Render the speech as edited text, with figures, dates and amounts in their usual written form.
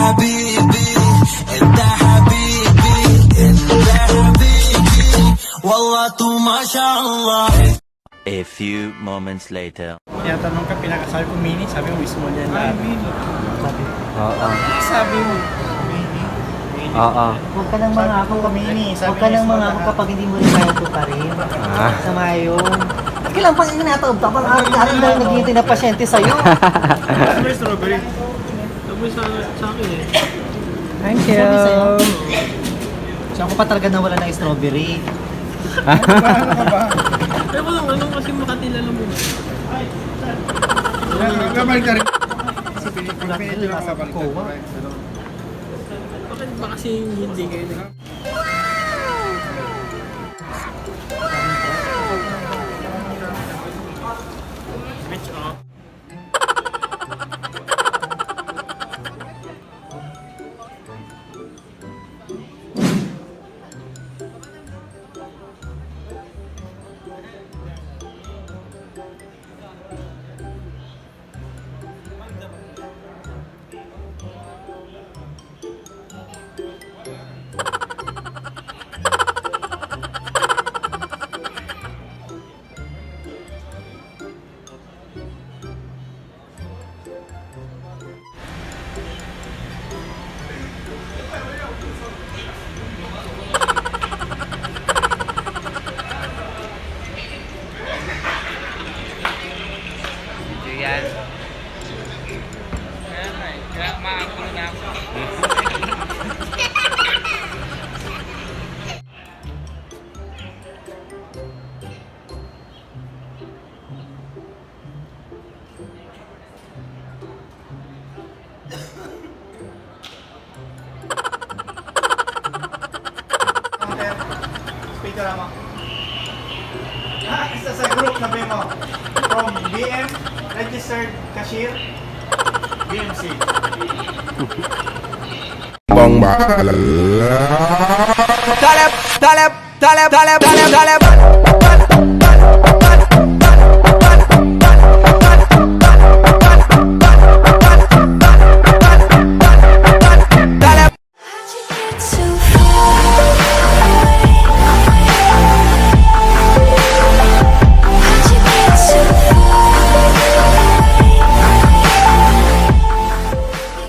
حبيبي انت حبيبي انت حبيبي والله تو ما شاء الله. A few moments later. Tinatanong ka, pinakasal ko mini, sabi mo mismo niyan lahat. Mini. Oo. Sabi mo, mini. Oo. Huwag ka nang mangako Mini, Huwag ka nang mangako kapag hindi mo rin kaya ito pa rin. Sama yun. Kailan pang inatawag ka? Pang araw-araw na naghihintay na pasyente sa'yo. Ano may strawberry? Sabi sa akin eh. Thank Sabi sa'yo. Siya ko pa talaga nawala ng strawberry. Ano ka ba? Pero ano kasi makatila lang mo. Gabal ka rin. Kasi pinikula nila nasa Kowa. Bakit ba kasi hindi kayo na? Switch off. Speaker mo. Isa sa group, sabi mo. From BM, registered cashier, BMC. Taleb, taleb, taleb, taleb, taleb, taleb.